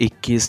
21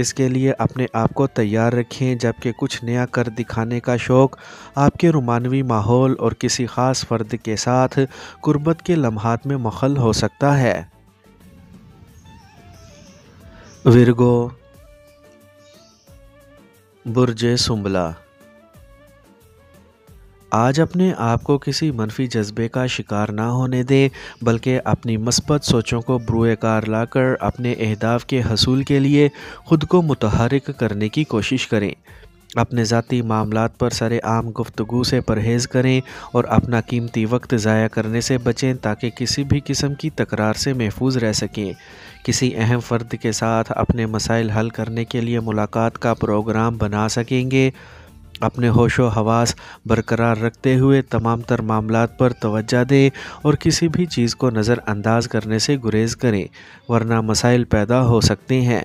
اس کے لیے اپنے آپ کو تیار رکھیں، جبکہ کچھ نیا کر دکھانے کا شوق آپ کے رومانوی ماحول اور کسی خاص فرد کے ساتھ قربت کے لمحات میں مخل ہو سکتا ہے۔ ورگو، برج سنبلہ، آج اپنے آپ کو کسی منفی جذبے کا شکار نہ ہونے دیں، بلکہ اپنی مثبت سوچوں کو بروئے کار لا کر اپنے اہداف کے حصول کے لیے خود کو متحرک کرنے کی کوشش کریں۔ اپنے ذاتی معاملات پر سر عام گفتگو سے پرہیز کریں اور اپنا قیمتی وقت ضائع کرنے سے بچیں تاکہ کسی بھی قسم کی تکرار سے محفوظ رہ سکیں۔ کسی اہم فرد کے ساتھ اپنے مسائل حل کرنے کے لیے ملاقات کا پروگرام بنا سکیں گے۔ اپنے ہوش و حواس برقرار رکھتے ہوئے تمام تر معاملات پر توجہ دیں اور کسی بھی چیز کو نظر انداز کرنے سے گریز کریں، ورنہ مسائل پیدا ہو سکتے ہیں۔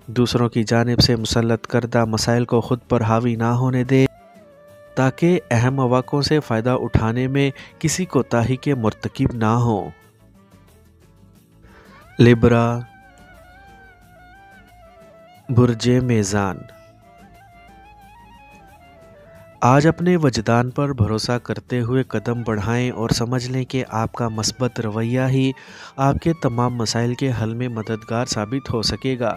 دوسروں کی جانب سے مسلط کردہ مسائل کو خود پر حاوی نہ ہونے دیں تاکہ اہم مواقعوں سے فائدہ اٹھانے میں کسی کوتاہی کے مرتکب نہ ہوں۔ لیبرا، برج میزان، آج اپنے وجدان پر بھروسہ کرتے ہوئے قدم بڑھائیں اور سمجھ لیں کہ آپ کا مثبت رویہ ہی آپ کے تمام مسائل کے حل میں مددگار ثابت ہو سکے گا،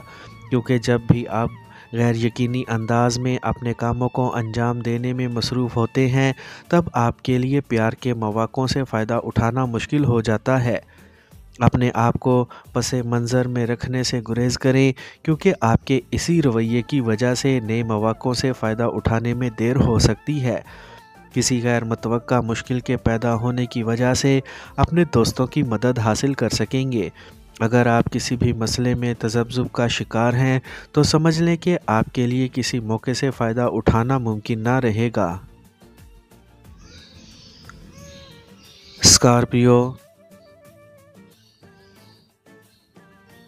کیونکہ جب بھی آپ غیر یقینی انداز میں اپنے کاموں کو انجام دینے میں مصروف ہوتے ہیں، تب آپ کے لیے پیار کے مواقعوں سے فائدہ اٹھانا مشکل ہو جاتا ہے۔ اپنے آپ کو پس منظر میں رکھنے سے گریز کریں، کیونکہ آپ کے اسی رویے کی وجہ سے نئے مواقعوں سے فائدہ اٹھانے میں دیر ہو سکتی ہے۔ کسی غیر متوقع مشکل کے پیدا ہونے کی وجہ سے اپنے دوستوں کی مدد حاصل کر سکیں گے۔ اگر آپ کسی بھی مسئلے میں تذبذب کا شکار ہیں تو سمجھ لیں کہ آپ کے لیے کسی موقع سے فائدہ اٹھانا ممکن نہ رہے گا۔ اسکارپیو،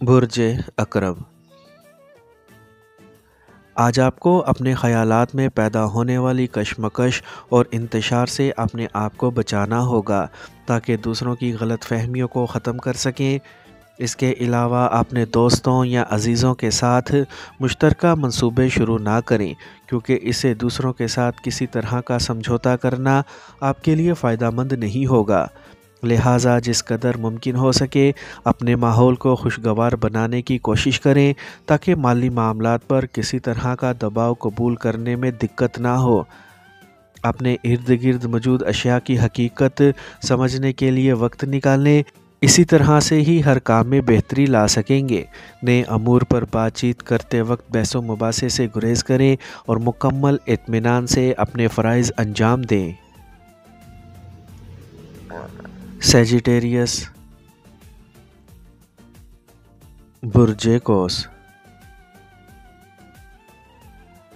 برج عقرب، آج آپ کو اپنے خیالات میں پیدا ہونے والی کشمکش اور انتشار سے اپنے آپ کو بچانا ہوگا تاکہ دوسروں کی غلط فہمیوں کو ختم کر سکیں۔ اس کے علاوہ اپنے دوستوں یا عزیزوں کے ساتھ مشترکہ منصوبے شروع نہ کریں، کیونکہ اسے دوسروں کے ساتھ کسی طرح کا سمجھوتا کرنا آپ کے لیے فائدہ مند نہیں ہوگا۔ لہٰذا جس قدر ممکن ہو سکے اپنے ماحول کو خوشگوار بنانے کی کوشش کریں تاکہ مالی معاملات پر کسی طرح کا دباؤ قبول کرنے میں دقت نہ ہو۔ اپنے ارد گرد موجود اشیاء کی حقیقت سمجھنے کے لیے وقت نکالیں، اسی طرح سے ہی ہر کام میں بہتری لا سکیں گے۔ نئے امور پر بات چیت کرتے وقت بحث و مباحثے سے گریز کریں اور مکمل اطمینان سے اپنے فرائض انجام دیں۔ سیجیٹیریس، برج قوس،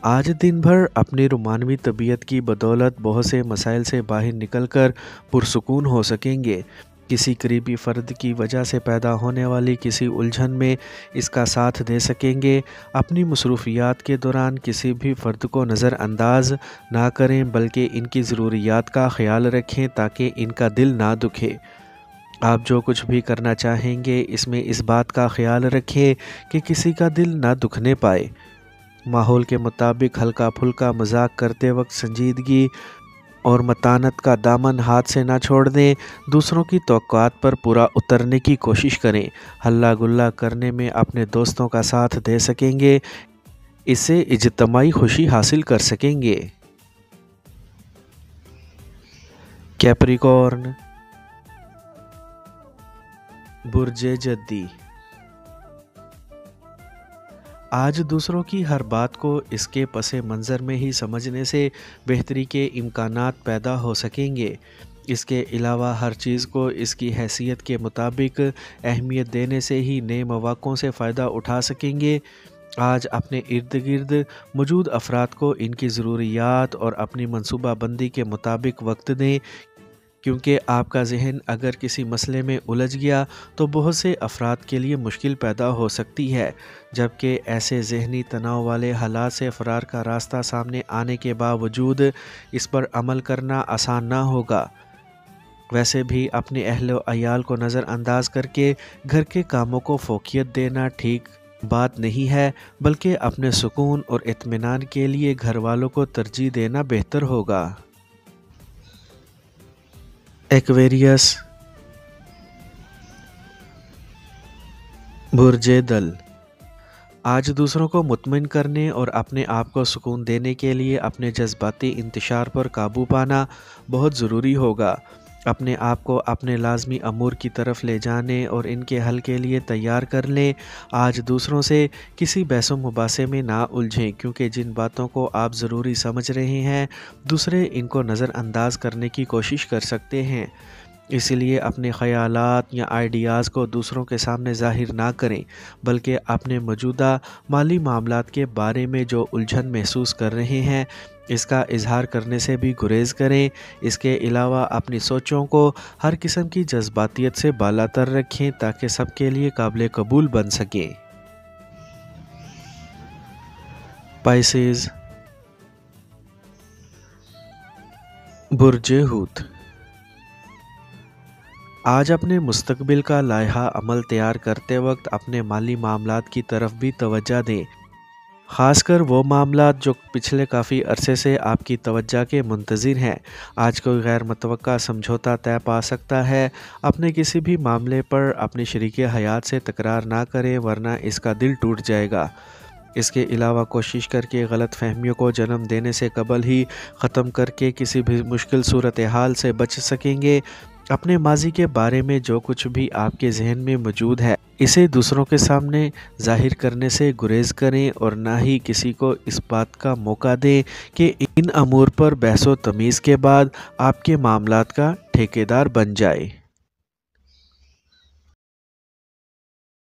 آج دن بھر اپنی رومانوی طبیعت کی بدولت بہت سے مسائل سے باہر نکل کر پرسکون ہو سکیں گے۔ کسی قریبی فرد کی وجہ سے پیدا ہونے والی کسی الجھن میں اس کا ساتھ دے سکیں گے۔ اپنی مصروفیات کے دوران کسی بھی فرد کو نظر انداز نہ کریں، بلکہ ان کی ضروریات کا خیال رکھیں تاکہ ان کا دل نہ دکھے۔ آپ جو کچھ بھی کرنا چاہیں گے اس میں اس بات کا خیال رکھیں کہ کسی کا دل نہ دکھنے پائے۔ ماحول کے مطابق ہلکا پھلکا مذاق کرتے وقت سنجیدگی اور متانت کا دامن ہاتھ سے نہ چھوڑ دیں۔ دوسروں کی توقعات پر پورا اترنے کی کوشش کریں۔ ہلا گلا کرنے میں اپنے دوستوں کا ساتھ دے سکیں گے، اس سے اجتماعی خوشی حاصل کر سکیں گے۔ کیپریکورن، برج جدی، آج دوسروں کی ہر بات کو اس کے پس منظر میں ہی سمجھنے سے بہتری کے امکانات پیدا ہو سکیں گے۔ اس کے علاوہ ہر چیز کو اس کی حیثیت کے مطابق اہمیت دینے سے ہی نئے مواقعوں سے فائدہ اٹھا سکیں گے۔ آج اپنے ارد گرد موجود افراد کو ان کی ضروریات اور اپنی منصوبہ بندی کے مطابق وقت دیں، کیونکہ آپ کا ذہن اگر کسی مسئلے میں الجھ گیا تو بہت سے افراد کے لیے مشکل پیدا ہو سکتی ہے، جبکہ ایسے ذہنی تناؤ والے حالات سے فرار کا راستہ سامنے آنے کے باوجود اس پر عمل کرنا آسان نہ ہوگا۔ ویسے بھی اپنے اہل و عیال کو نظر انداز کر کے گھر کے کاموں کو فوقیت دینا ٹھیک بات نہیں ہے، بلکہ اپنے سکون اور اطمینان کے لیے گھر والوں کو ترجیح دینا بہتر ہوگا۔ ایکویریس، برج دل، آج دوسروں کو مطمئن کرنے اور اپنے آپ کو سکون دینے کے لیے اپنے جذباتی انتشار پر قابو پانا بہت ضروری ہوگا۔ اپنے آپ کو اپنے لازمی امور کی طرف لے جانے اور ان کے حل کے لیے تیار کر لیں۔ آج دوسروں سے کسی بحث و مباحثے میں نہ الجھیں، کیونکہ جن باتوں کو آپ ضروری سمجھ رہے ہیں دوسرے ان کو نظر انداز کرنے کی کوشش کر سکتے ہیں۔ اس لیے اپنے خیالات یا آئیڈیاز کو دوسروں کے سامنے ظاہر نہ کریں، بلکہ اپنے موجودہ مالی معاملات کے بارے میں جو الجھن محسوس کر رہے ہیں اس کا اظہار کرنے سے بھی گریز کریں۔ اس کے علاوہ اپنی سوچوں کو ہر قسم کی جذباتیت سے بالا تر رکھیں تاکہ سب کے لیے قابل قبول بن سکیں۔ پائسیز، برج حوت، آج اپنے مستقبل کا لائحہ عمل تیار کرتے وقت اپنے مالی معاملات کی طرف بھی توجہ دیں، خاص کر وہ معاملات جو پچھلے کافی عرصے سے آپ کی توجہ کے منتظر ہیں۔ آج کوئی غیر متوقع سمجھوتا طے پا سکتا ہے۔ اپنے کسی بھی معاملے پر اپنے شریک حیات سے تکرار نہ کریں ورنہ اس کا دل ٹوٹ جائے گا۔ اس کے علاوہ کوشش کر کے غلط فہمیوں کو جنم دینے سے قبل ہی ختم کر کے کسی بھی مشکل صورتحال سے بچ سکیں گے۔ اپنے ماضی کے بارے میں جو کچھ بھی آپ کے ذہن میں موجود ہے اسے دوسروں کے سامنے ظاہر کرنے سے گریز کریں اور نہ ہی کسی کو اس بات کا موقع دیں کہ ان امور پر بحث و تمیز کے بعد آپ کے معاملات کا ٹھیکیدار بن جائے۔